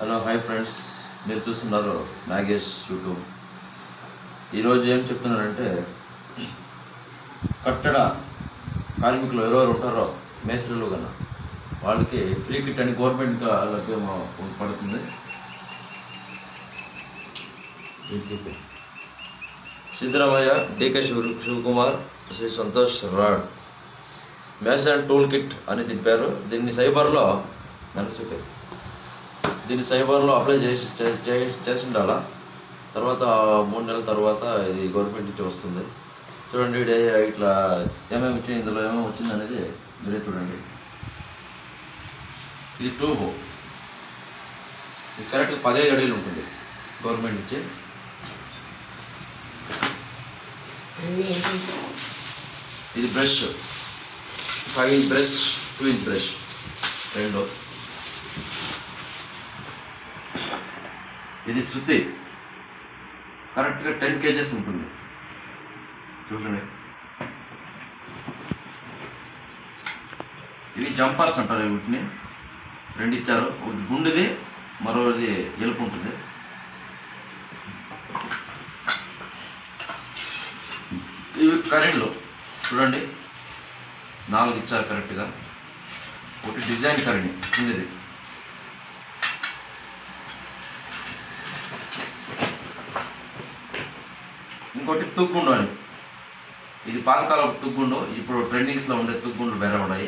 Hello hi friends, మీరు చూస్తున్నారు Nagesh YouTube. ఈరోజు ఏం చెప్తున్నానంటే, కట్టడ కార్మికులు ఎవరెవరు ఉంటారో మేస్త్రీలు కన్నా వాళ్ళకి ఫ్రీ కిట్ అని గవర్నమెంట్గా లభ్యం పడుతుంది. Siddaramaiah, DK Shivakumar, Shri Santosh rod mason tool kit అని దీని పేరు. దీన్ని సైబర్లో అప్లై చేసి ఉండాలా. తర్వాత 3 నెలల తర్వాత ఇది గవర్నమెంట్ నుంచి వస్తుంది. చూడండి ఇట్లా ఏమేమి వచ్చింది, ఇందులో ఏమేమి వచ్చింది అనేది మీరే చూడండి. ఇది ట్యూబ్, ఇది కరెక్ట్గా 15 అడుగులు ఉంటుంది గవర్నమెంట్ నుంచి. ఇది brush, 5 inch brush, 2 inch brush రెండు. ఇది శుద్ధి, కరెక్ట్గా 10 kgs ఉంటుంది. చూడండి, ఇవి జంపర్స్ అంటారు. వీటిని 2 ఇచ్చారు, ఒకటి గుండుది, మరోది ఎలుపు ఉంటుంది. ఇవి కరెంట్లు చూడండి, 4 ఇచ్చారు కరెక్ట్గా. ఒకటి డిజైన్ కరెంట్ చిన్నది. ఇంకోటి తుగ్గుండు అని, ఇది పాతకాలం తుగ్గుండు, ఇప్పుడు ట్రెండింగ్స్లో ఉండే తుగ్గుండు వేరే ఉన్నాయి.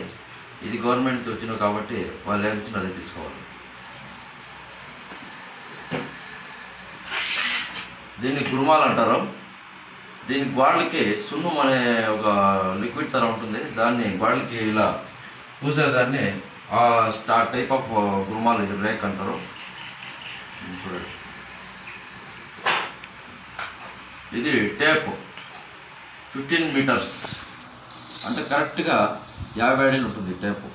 ఇది గవర్నమెంట్ వచ్చినాయి కాబట్టి వాళ్ళు ఏమిచ్చిన అదే తీసుకోవాలి. దీన్ని గురుమాలు అంటారు. దీని గోడలకి సున్నం అనే ఒక లిక్విడ్ తర ఉంటుంది, దాన్ని గోడలకి ఇలా పూసేదాన్ని టైప్ ఆఫ్ గురుమాలు, ఇది రేక్ అంటారు. చూడండి, ఇది టేప్ 15 మీటర్స్, అంటే కరెక్ట్గా 50 అడుగులు ఉంటుంది టేపు.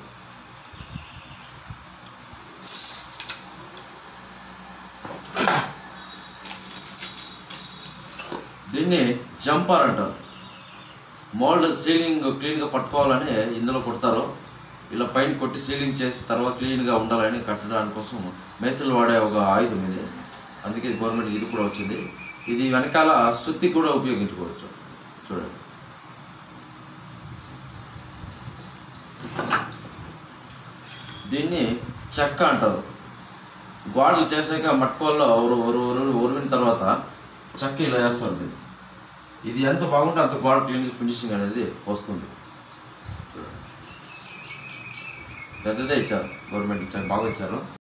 దీన్ని జంపర్ అంటారు. మోల్డ్ సీలింగ్ క్లీన్గా పట్టుకోవాలని ఇందులో కొడతారు. ఇలా పైన కొట్టి సీలింగ్ చేసి తర్వాత క్లీన్గా ఉండాలని కట్టడానికి కోసం మేస్త్రీలు వాడే ఒక ఆయుధం ఇది. అందుకే గవర్నమెంట్ ఇది కూడా వచ్చింది. ఇది వెనకాల సుత్తి కూడా ఉపయోగించుకోవచ్చు. చూడండి, దీన్ని చెక్క అంటారు. గోడలు చేసాక మట్టుకోల్లో ఉరివిన తర్వాత చెక్క ఇలా వేస్తారు. ఇది ఎంత బాగుంటే అంత గోడ క్లీనింగ్ ఫినిషింగ్ అనేది వస్తుంది. పెద్దదే ఇచ్చారు, గవర్నమెంట్ ఇచ్చారు, బాగా ఇచ్చారు.